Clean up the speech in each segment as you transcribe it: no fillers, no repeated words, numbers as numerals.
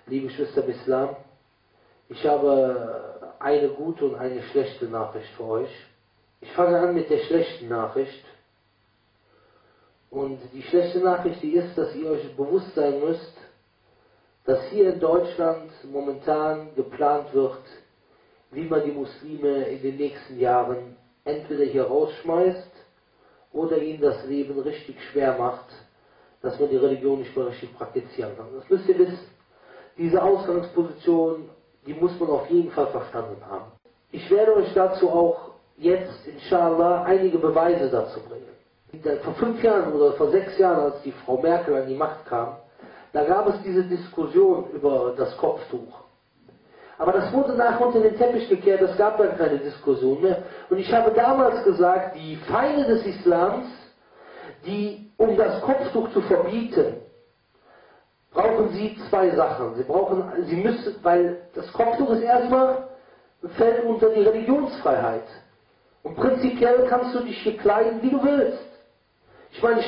Liebe Geschwister im Islam, ich habe eine gute und eine schlechte Nachricht für euch. Ich fange an mit der schlechten Nachricht. Und die schlechte Nachricht, die ist, dass ihr euch bewusst sein müsst, dass hier in Deutschland momentan geplant wird, wie man die Muslime in den nächsten Jahren entweder hier rausschmeißt oder ihnen das Leben richtig schwer macht, dass man die Religion nicht mehr richtig praktizieren kann. Das müsst ihr wissen. Diese Ausgangsposition, die muss man auf jeden Fall verstanden haben. Ich werde euch dazu auch jetzt, inshallah, einige Beweise dazu bringen. Vor 5 Jahren oder vor 6 Jahren, als die Frau Merkel an die Macht kam, da gab es diese Diskussion über das Kopftuch. Aber das wurde nachher unter den Teppich gekehrt, es gab dann keine Diskussion mehr. Und ich habe damals gesagt, die Feinde des Islams, die, um das Kopftuch zu verbieten, brauchen sie 2 Sachen. Sie müssen, weil das Kopftuch ist erstmal, fällt unter die Religionsfreiheit. Und prinzipiell kannst du dich hier kleiden, wie du willst. Ich meine,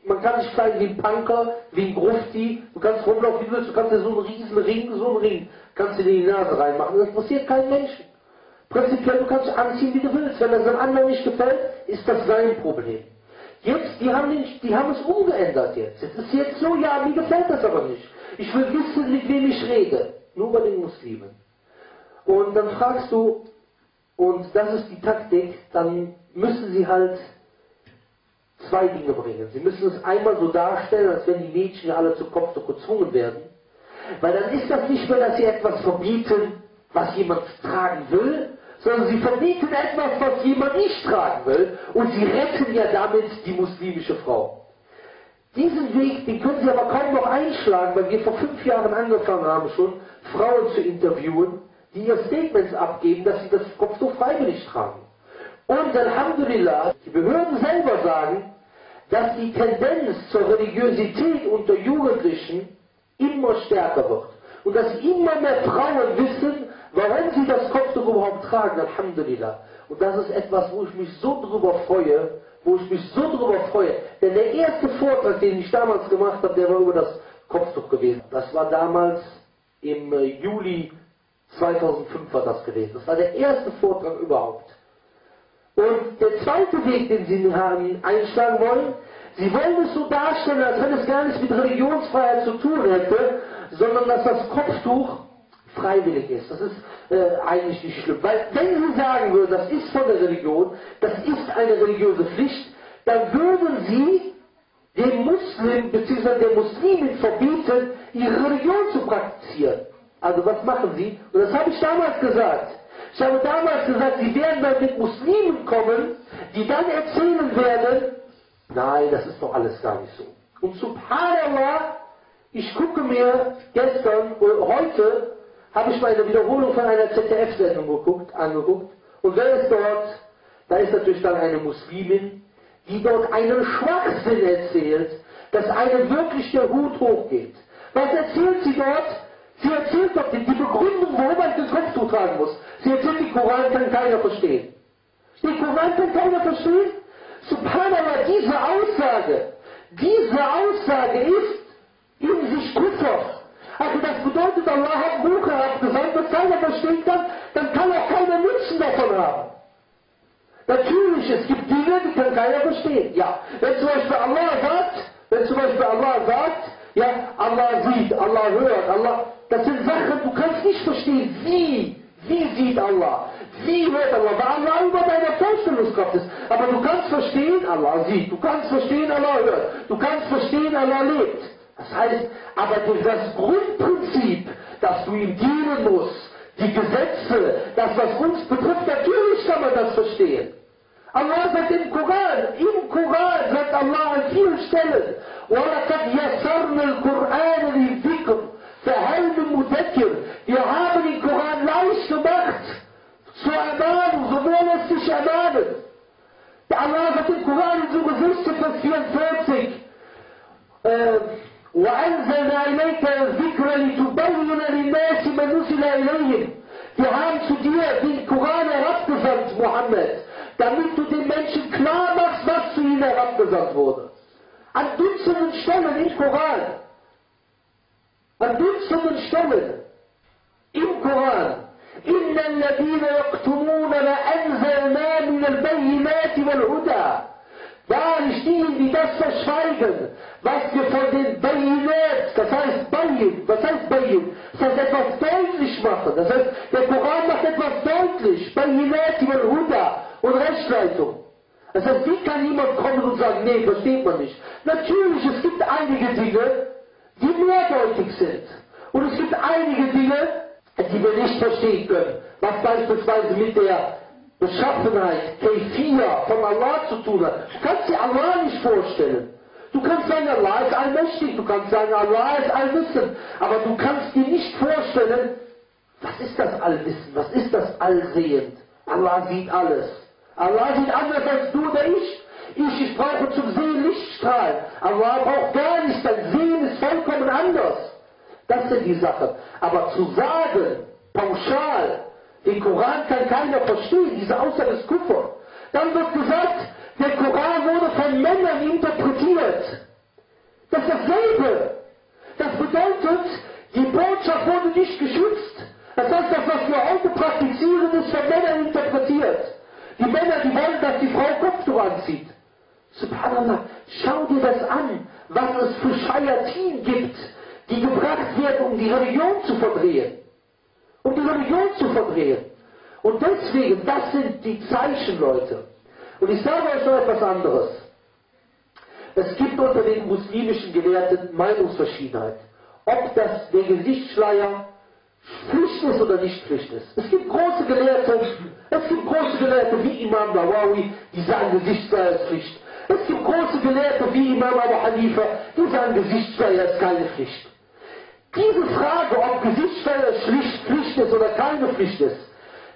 man kann sich kleiden wie ein Punker, wie ein Grufti, du kannst rumlaufen, wie du willst, du kannst dir so einen riesen Ring, kannst dir in die Nase reinmachen, das interessiert keinen Menschen. Prinzipiell, du kannst dich anziehen, wie du willst. Wenn das einem anderen nicht gefällt, ist das sein Problem. Jetzt, die haben es umgeändert jetzt. Es ist jetzt so, ja, mir gefällt das aber nicht. Ich will wissen, mit wem ich rede. Nur bei den Muslimen. Und dann fragst du, und das ist die Taktik, dann müssen sie halt 2 Dinge bringen. Sie müssen es einmal so darstellen, als wenn die Mädchen alle zu Kopftuch gezwungen werden. Weil dann ist das nicht mehr, dass sie etwas verbieten, was jemand tragen will, sondern sie verbieten etwas, was jemand nicht tragen will, und sie retten ja damit die muslimische Frau. Diesen Weg, den können sie aber kaum noch einschlagen, weil wir vor 5 Jahren angefangen haben schon, Frauen zu interviewen, die ihr Statements abgeben, dass sie das Kopftuch freiwillig tragen. Und Alhamdulillah, die Behörden selber sagen, dass die Tendenz zur Religiosität unter Jugendlichen immer stärker wird. Und dass immer mehr Frauen wissen, warum sie das Kopftuch überhaupt tragen, Alhamdulillah. Und das ist etwas, wo ich mich so drüber freue, Denn der erste Vortrag, den ich damals gemacht habe, der war über das Kopftuch gewesen. Das war damals im Juli 2005 war das gewesen. Das war der erste Vortrag überhaupt. Und der zweite Weg, den sie einschlagen wollen, sie wollen es so darstellen, als wenn es gar nichts mit Religionsfreiheit zu tun hätte, sondern dass das Kopftuch freiwillig ist. Das ist eigentlich nicht schlimm. Weil wenn sie sagen würden, das ist von der Religion, das ist eine religiöse Pflicht, dann würden sie dem Muslim bzw. der Muslimin verbieten, ihre Religion zu praktizieren. Also was machen sie? Und das habe ich damals gesagt. Ich habe damals gesagt, sie werden dann mit Muslimen kommen, die dann erzählen werden, nein, das ist doch alles gar nicht so. Und subhanallah, ich gucke mir gestern oder heute, habe ich mal eine Wiederholung von einer ZDF-Sendung angeguckt. Und wer ist dort? Da ist natürlich dann eine Muslimin, die dort einen Schwachsinn erzählt, dass einem wirklich der Hut hochgeht. Was erzählt sie dort? Sie erzählt doch die Begründung, warum man den Kopftuch tragen muss. Sie erzählt, die Koran kann keiner verstehen. Den Koran kann keiner verstehen? Subhanallah, diese Aussage ist in sich Kufr. Also das bedeutet, Allah hat Buch abgesandt, was keiner verstehen kann, dann kann auch keiner Nutzen davon haben. Natürlich, es gibt Dinge, die kann keiner verstehen. Ja, wenn zum Beispiel Allah sagt, ja, Allah sieht, Allah hört, Allah, das sind Sachen, du kannst nicht verstehen, wie sieht Allah, wie hört Allah, weil Allah über deiner Vorstellungskraft ist. Aber du kannst verstehen, Allah sieht, du kannst verstehen, Allah hört, du kannst verstehen, Allah lebt. Das heißt, aber das Grundprinzip, dass du ihm dienen musst, die Gesetze, das was uns betrifft, natürlich kann man das verstehen. Allah sagt im Koran sagt Allah an vielen Stellen, وَلَقَدْ يَسَّرْنَا الْقُرْآنَ لِلذِّكْرِ فَهَلْ مِن مُدَّكِّرٍ. Wir haben den Koran leicht gemacht, zu ermahnen, so will es sich ermahnen. Allah sagt im Koran in Surah 16, Vers 44, وَأَنزَلْنَا إِلَيْكَ الذِّكْرَ لِتُبَيِّنَ لِلنَّاسِ مَا نُزِّلَ إِلَيْهِمْ. Wir haben zu dir den Koran herabgesandt, Mohammed, damit du den Menschen klar machst, was zu ihnen herabgesandt wurde. An Dutzenden Stellen im Koran. an dutzenden Stellen im Koran. إن الذين يكتمون ما أنزلنا من البينات والهدى. Wahrlich diejenigen, die das verschweigen, was wir von den Bayinat, das heißt Bayin, was heißt Bayin? Das heißt etwas deutlich machen, das heißt, der Koran macht etwas deutlich, Bayinat wal Huda und Rechtsleitung. Das heißt, wie kann jemand kommen und sagen, nee, versteht man nicht. Natürlich, es gibt einige Dinge, die mehrdeutig sind. Und es gibt einige Dinge, die wir nicht verstehen können. Was beispielsweise mit der Beschaffenheit, Keifiyah von Allah zu tun hat. Du kannst dir Allah nicht vorstellen. Du kannst sagen, Allah ist allmächtig, du kannst sagen, Allah ist allwissend, aber du kannst dir nicht vorstellen, was ist das Allwissen, was ist das Allsehend? Allah sieht alles. Allah sieht anders als du oder ich. Ich brauche zum Sehen Lichtstrahlen. Allah braucht gar nichts, dein Sehen ist vollkommen anders. Das sind die Sachen. Aber zu sagen, pauschal, den Koran kann keiner verstehen, diese Aussage ist Kufr. Dann wird gesagt, der Koran wurde von Männern interpretiert. Das ist dasselbe. Das bedeutet, die Botschaft wurde nicht geschützt. Das heißt, das, was wir heute praktizieren, ist von Männern interpretiert. Die Männer, die wollen, dass die Frau Kopftuch anzieht. Subhanallah, schau dir das an, was es für Schayatin gibt, die gebracht werden, um die Religion zu verdrehen. Um die Religion zu verdrehen. Und deswegen, das sind die Zeichen, Leute. Und ich sage euch noch etwas anderes. Es gibt unter den muslimischen Gelehrten Meinungsverschiedenheit. Ob das der Gesichtsschleier Pflicht ist oder nicht Pflicht ist. Es gibt große Gelehrte wie Imam Nawawi, die sagen, Gesichtsschleier ist Pflicht. Es gibt große Gelehrte wie Imam Abu Hanifa, die sagen, Gesichtsschleier ist keine Pflicht. Diese Frage, ob Gesichtsschleier Pflicht ist oder keine Pflicht ist,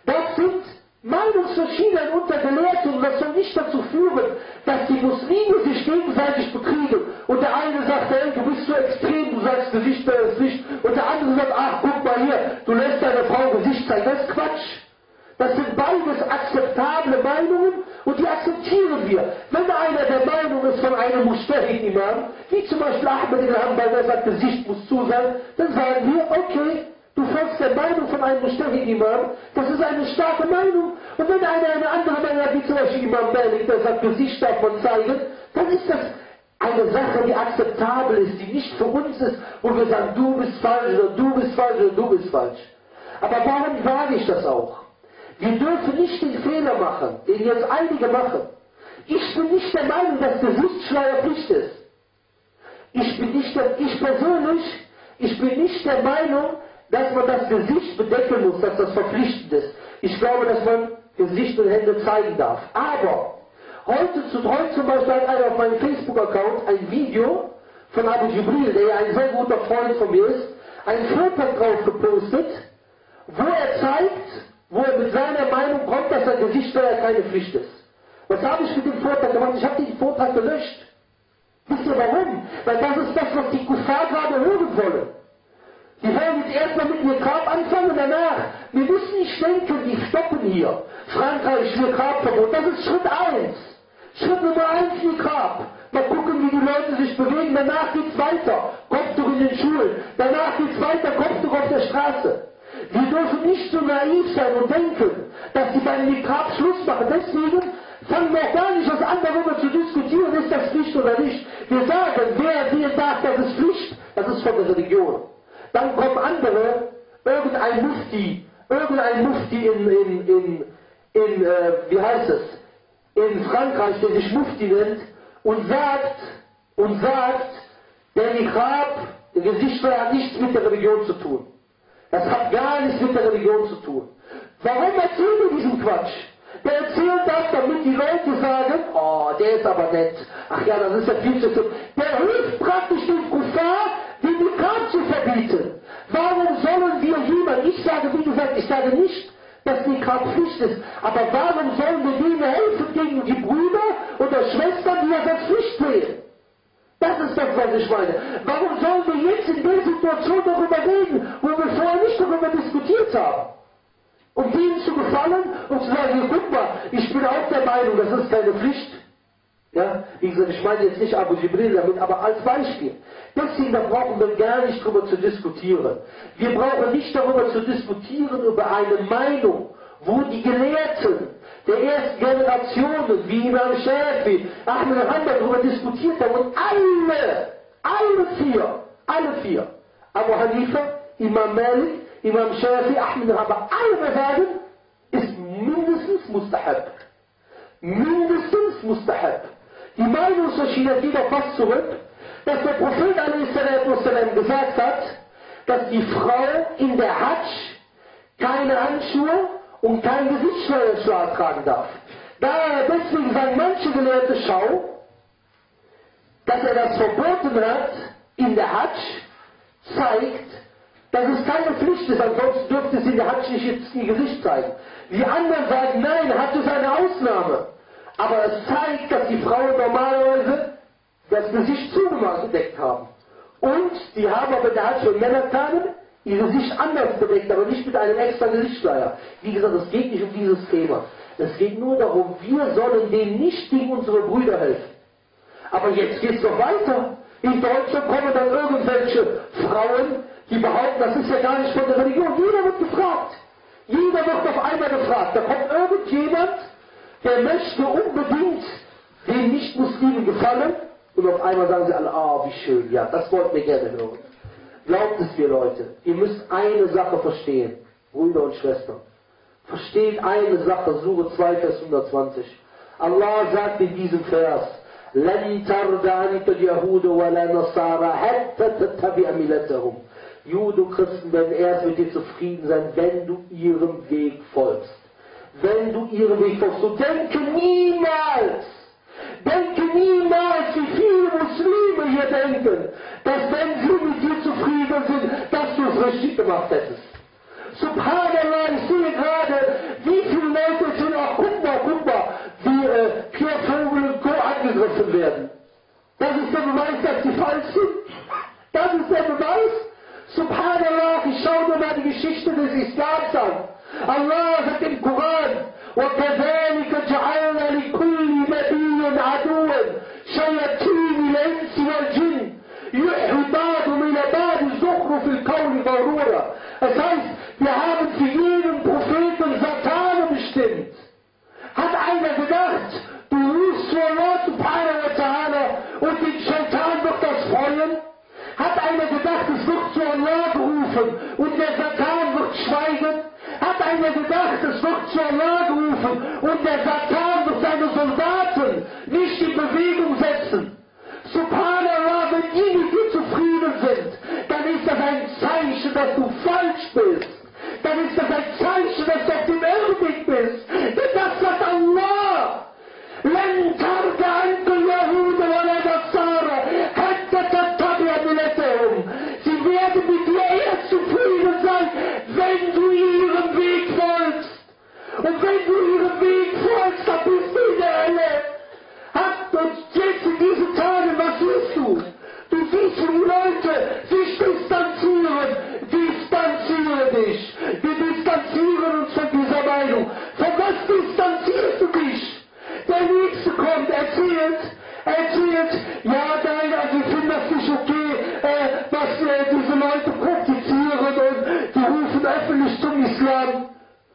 das sind Meinungsverschiedenheiten unter Gelehrten und das soll nicht dazu führen, dass die Muslime sich gegenseitig bekriegen und der eine sagt, hey, du bist so extrem, du sagst, Gesichtsschleier ist Pflicht und der andere sagt, ach, guck mal hier, du lässt deiner Frau Gesicht zeigen. Das ist Quatsch. Das sind beides akzeptable Meinungen und die akzeptieren wir. Wenn einer der Meinung ist von einem Mujtahid-Imam, wie zum Beispiel Ahmed ibn Hanbal, der sagt, Gesicht muss zu sein, dann sagen wir, okay, du folgst der Meinung von einem Mujtahid-Imam, das ist eine starke Meinung. Und wenn einer eine andere Meinung hat, wie zum Beispiel Imam Malik, der sagt, Gesicht darf man zeigen, dann ist das eine Sache, die akzeptabel ist, die nicht für uns ist, wo wir sagen, du bist falsch oder du bist falsch oder du bist falsch. Aber warum sage ich das auch? Wir dürfen nicht den Fehler machen, den jetzt einige machen. Ich bin nicht der Meinung, dass Gesichtsschleier Pflicht ist. Ich bin nicht der Meinung, dass man das Gesicht bedecken muss, dass das verpflichtend ist. Ich glaube, dass man Gesicht und Hände zeigen darf. Aber heute zum Beispiel hat einer auf meinem Facebook-Account ein Video von Abu Jibril, der ja ein sehr guter Freund von mir ist, ein Vortrag drauf gepostet, wo er zeigt, wo er mit seiner Meinung kommt, dass ein Gesichtsschleier keine Pflicht ist. Was habe ich mit dem Vortrag gemacht? Ich habe den Vortrag gelöscht. Wisst ihr warum? Weil das ist das, was die Kuffar gerade hören wollen. Die wollen jetzt erstmal mit Niqab anfangen und danach. Wir müssen nicht denken, die stoppen hier. Frankreich, Niqab-Verbot, das ist Schritt 1. Schritt Nummer 1, Niqab. Mal gucken, wie die Leute sich bewegen, danach geht's weiter. Kopftuch in den Schulen. Danach geht's weiter, Kopftuch auf der Straße. Wir dürfen nicht so naiv sein und denken, dass die beim Niqab Schluss machen. Deswegen fangen wir auch gar nicht das an, darüber zu diskutieren, ist das Pflicht oder nicht. Wir sagen, wer sehen darf, das ist Pflicht, das ist von der Religion. Dann kommen andere, irgendein Mufti wie heißt es, in Frankreich, der sich Mufti nennt, und sagt, der Niqab, der Gesichtsschleier hat nichts mit der Religion zu tun. Das hat gar nichts mit der Religion zu tun. Warum erzählt er diesen Quatsch? Der erzählt das, damit die Leute sagen, oh, der ist aber nett. Ach ja, das ist ja viel zu tun. Der hilft praktisch dem Kuffar, den Niqab zu verbieten. Warum sollen wir jemanden, ich sage, wie gesagt, ich sage nicht, dass Niqab Pflicht ist, aber warum sollen wir denen helfen gegen die Brüder oder Schwestern, die das als Pflicht sehen? Das ist das, was ich meine. Warum sollen wir jetzt in der Situation darüber reden, wo wir vorher nicht darüber diskutiert haben? Um denen zu gefallen und zu sagen, guck mal, ich bin auch der Meinung, das ist keine Pflicht. Ja? Wie gesagt, ich meine jetzt nicht Abu Jibril damit, aber als Beispiel. Deswegen da brauchen wir gar nicht darüber zu diskutieren. Wir brauchen nicht darüber zu diskutieren, über eine Meinung, wo die Gelehrten der ersten Generationen, wie Imam Shafi, Ahmed Hanbal, darüber diskutiert haben. Und alle vier, Abu Hanifa, Imam Malik, Imam Shafi, Ahmed Hanbal, alle sagen, ist mindestens Mustahab. Mindestens Mustahab. Die Meinungsverschiedenheit geht auch fast zurück, dass der Prophet a.s. gesagt hat, dass die Frau in der Hajj keine Handschuhe und kein Gesichtsschleier tragen darf. Deswegen sagen manche Gelehrte, schau, dass er das verboten hat in der Hajj, zeigt, dass es keine Pflicht ist, ansonsten dürfte sie in der Hajj nicht jetzt ihr Gesicht zeigen. Die anderen sagen, nein, Hajj ist eine Ausnahme. Aber es zeigt, dass die Frauen normalerweise das Gesicht zugedeckt haben. Und die haben aber in der Hajj und Männertagen ihr Gesicht anders bedeckt, aber nicht mit einem extra Gesichtsschleier. Wie gesagt, es geht nicht um dieses Thema. Es geht nur darum, wir sollen den Nichtigen unserer Brüder helfen. Aber jetzt geht es noch weiter. In Deutschland kommen dann irgendwelche Frauen, die behaupten, das ist ja gar nicht von der Religion. Jeder wird gefragt. Jeder wird auf einmal gefragt. Da kommt irgendjemand, der möchte unbedingt den Nicht-Muslimen gefallen. Und auf einmal sagen sie alle, ah, wie schön, ja, das wollten wir gerne hören. Glaubt es mir, Leute, ihr müsst eine Sache verstehen, Brüder und Schwestern. Versteht eine Sache, Sure 2, Vers 120. Allah sagt in diesem Vers, لَن تَرْضَ عَنْكَ الْيَهُودُ وَلَا نَصَارَى حَتَّى تَتَّبِعَ مِلَّتَهُم. Juden, Christen werden erst mit dir zufrieden sein, wenn du ihrem Weg folgst. Wenn du ihrem Weg folgst. So denke niemals, wie viele Muslime hier denken, dass wenn sie mit dir zufrieden sind, dass du es richtig gemacht hättest. Subhanallah, ich sehe gerade, wie viele Leute sind auch, guck mal, wie Pierre Vogel und Co. angegriffen werden. Das ist der Beweis, dass sie falsch sind. Das ist der Beweis. Subhanallah, ich schaue mir mal die Geschichte des Islams an. Allah sagt im Koran, وَكَذَلِكَ جَعَلْنَا لِكُلِّ نَبِيٍّ عَدُوًّا شَيَاطِينَ الْإِنسِ وَالْجِنِّ يُوحِي بَعْضُهُمْ إِلَى بَعْضٍ زُخْرُفَ الْقَوْلِ غُرُورًا. Das heißt, wir haben für jeden Propheten Satan bestimmt. Hat einer gedacht, du rufst zu Allah subhanahu wa ta'ala und den Shaitan wird das freuen? Hat einer gedacht, es wird zu Allah gerufen und der Satan wird schweigen? Hat einer gedacht, es wird zu Allah gerufen und der Satan wird seine Soldaten nicht in Bewegung setzen? Subhanallah, wenn die mit dir zufrieden sind, dann ist das ein Zeichen, dass du falsch bist. Dann ist das ein Zeichen, dass du auf dem Irrweg bist. Denn das sagt Allah. لَن تَرْضَ عَنْكَ الْيَهُودُ وَلَا نَصَارَى حَتَّى تَتَّبِعَ مِلَّتَهُم. Sie werden mit dir erst zufrieden sein, wenn du ihrem Weg folgst. Und wenn du ihrem Weg folgst, dann bist du in der Hölle. Und jetzt in diesen Tagen, was siehst du? Du siehst, wie die Leute sich distanzieren dich. Wir distanzieren uns von dieser Meinung. Von was distanzierst du dich? Der Nächste kommt, erzählt, ja, nein, also ich finde das nicht okay, was diese Leute praktizieren und die rufen öffentlich zum Islam.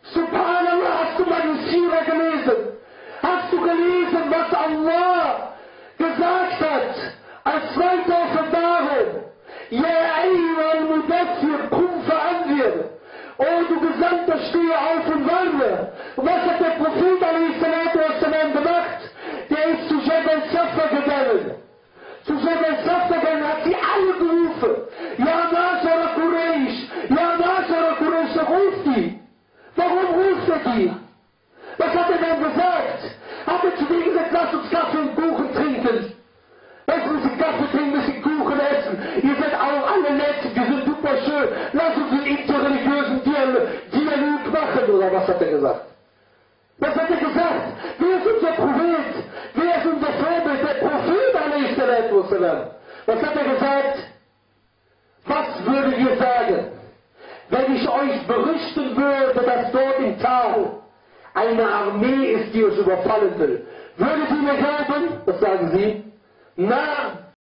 Subhanallah, hast du mal die Sira gelesen? Hast du gelesen, was Allah gesagt hat als zweite Offenbarung? Ja, ayyuhal mudaththir, qum fa'anzir. Oh, du Gesandter, stehe auf und warne. Und was hat der Prophet a.s. gemacht? Der ist zu Jabal Safra gegangen. Zu Jabal Safra gegangen, hat sie alle gerufen. Ja, Nashara Quraysh, ruft die. Warum ruft er die? Was hat er dann gesagt? Hat er zu denen gesagt, lass uns Kaffee und Kuchen trinken? Lass uns einen Kaffee trinken, ein bisschen Kuchen essen. Ihr seid auch alle nett, wir sind super schön. Lass uns einen interreligiösen Dialog machen, oder was hat er gesagt? Was hat er gesagt? Wer ist unser Prophet? Wer ist unser Vorbild? Der Prophet a.s. Was hat er gesagt? Was würdet ihr sagen, wenn ich euch berichten würde, dass dort im Tal eine Armee ist, die euch überfallen will? Würdet ihr mir glauben? Was sagen sie? Na,